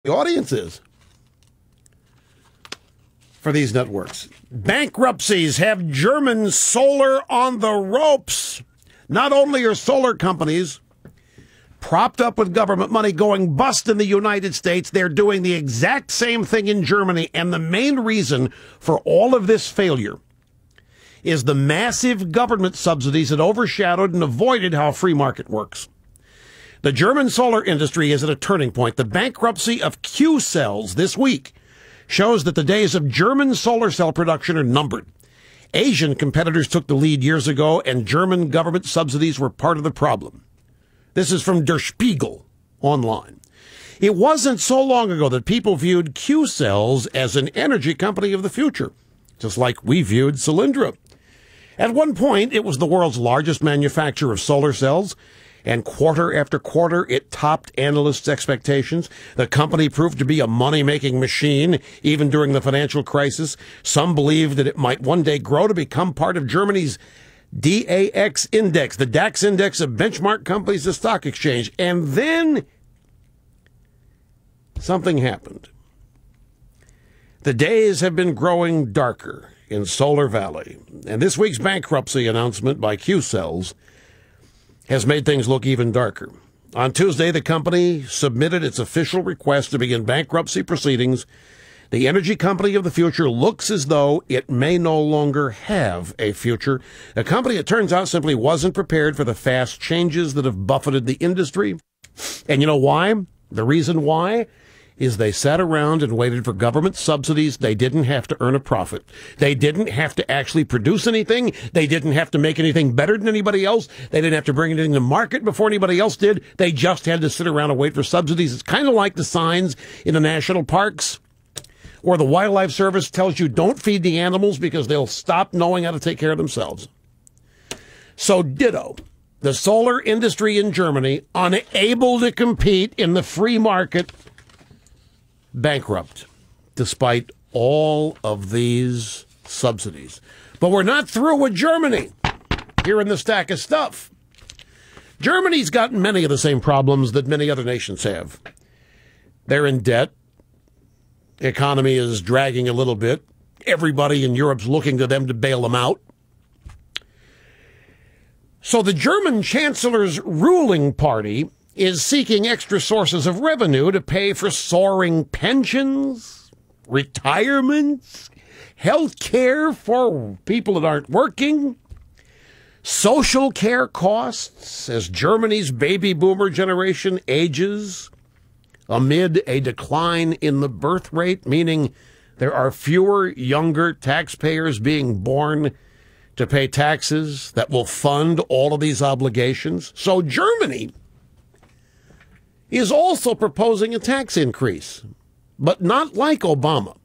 the audience is for these networks. Bankruptcies have German solar on the ropes. Not only are solar companies propped up with government money going bust in the United States, they're doing the exact same thing in Germany. And the main reason for all of this failure is the massive government subsidies that overshadowed and avoided how free market works. The German solar industry is at a turning point. The bankruptcy of Q-Cells this week shows that the days of German solar cell production are numbered. Asian competitors took the lead years ago, and German government subsidies were part of the problem. This is from Der Spiegel online. It wasn't so long ago that people viewed Q-Cells as an energy company of the future, just like we viewed Solyndra. At one point, it was the world's largest manufacturer of solar cells, and quarter after quarter, it topped analysts' expectations. The company proved to be a money-making machine, even during the financial crisis. Some believed that it might one day grow to become part of Germany's DAX index, the DAX index of benchmark companies, the stock exchange. And then something happened. The days have been growing darker in Solar Valley, and this week's bankruptcy announcement by Q-Cells has made things look even darker. On Tuesday, the company submitted its official request to begin bankruptcy proceedings. The energy company of the future looks as though it may no longer have a future. A company, it turns out, simply wasn't prepared for the fast changes that have buffeted the industry. And you know why? The reason why is they sat around and waited for government subsidies. They didn't have to earn a profit. They didn't have to actually produce anything. They didn't have to make anything better than anybody else. They didn't have to bring anything to market before anybody else did. They just had to sit around and wait for subsidies. It's kind of like the signs in the national parks or the Wildlife Service tells you don't feed the animals because they'll stop knowing how to take care of themselves. So ditto. The solar industry in Germany, unable to compete in the free market, bankrupt, despite all of these subsidies. But we're not through with Germany. Here in the stack of stuff. Germany's got many of the same problems that many other nations have. They're in debt. The economy is dragging a little bit. Everybody in Europe's looking to them to bail them out. So the German chancellor's ruling party is seeking extra sources of revenue to pay for soaring pensions, retirements, health care for people that aren't working, social care costs as Germany's baby boomer generation ages amid a decline in the birth rate, meaning there are fewer younger taxpayers being born to pay taxes that will fund all of these obligations. So Germany is also proposing a tax increase, but not like Obama.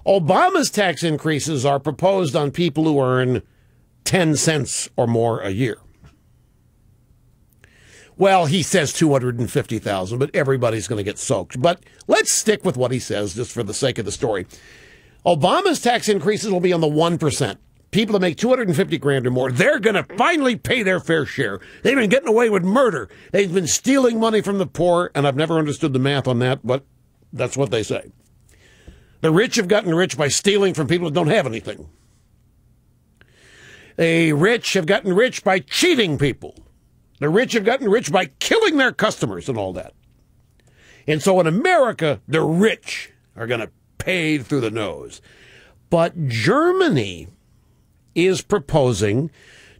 Obama's tax increases are proposed on people who earn 10 cents or more a year. Well, he says 250,000, but everybody's going to get soaked. But let's stick with what he says just for the sake of the story. Obama's tax increases will be on the 1%. People that make 250 grand or more, they're going to finally pay their fair share. They've been getting away with murder. They've been stealing money from the poor, and I've never understood the math on that, but that's what they say. The rich have gotten rich by stealing from people that don't have anything. The rich have gotten rich by cheating people. The rich have gotten rich by killing their customers and all that. And so in America, the rich are going to pay through the nose. But Germany is proposing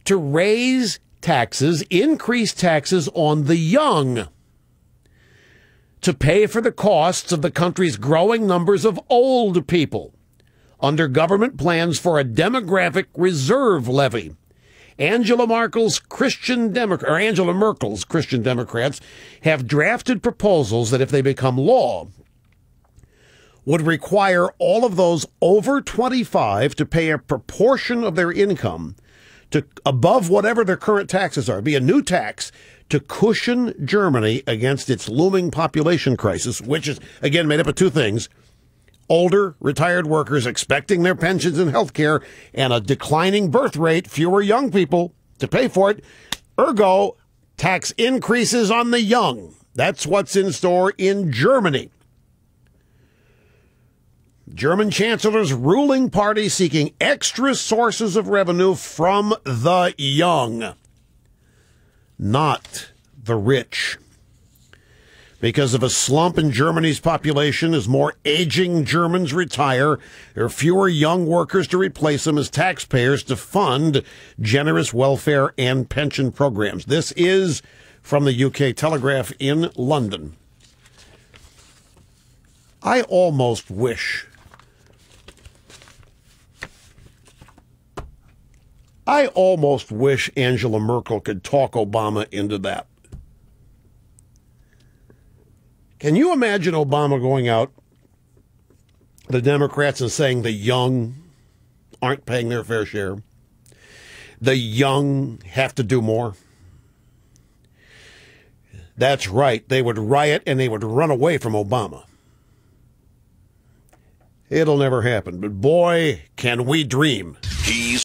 to raise taxes, increase taxes on the young to pay for the costs of the country's growing numbers of old people under government plans for a demographic reserve levy. Angela Merkel's Christian Democrats have drafted proposals that, if they become law, would require all of those over 25 to pay a proportion of their income to above whatever their current taxes are. It'd be a new tax to cushion Germany against its looming population crisis, which is, again, made up of two things: older, retired workers expecting their pensions and health care, and a declining birth rate, fewer young people to pay for it. Ergo, tax increases on the young. That's what's in store in Germany. German Chancellor's ruling party seeking extra sources of revenue from the young, not the rich. Because of a slump in Germany's population, as more aging Germans retire, there are fewer young workers to replace them as taxpayers to fund generous welfare and pension programs. This is from the UK Telegraph in London. I almost wish Angela Merkel could talk Obama into that. Can you imagine Obama going out, the Democrats, and saying the young aren't paying their fair share? The young have to do more. That's right. They would riot and they would run away from Obama. It'll never happen, but boy, can we dream.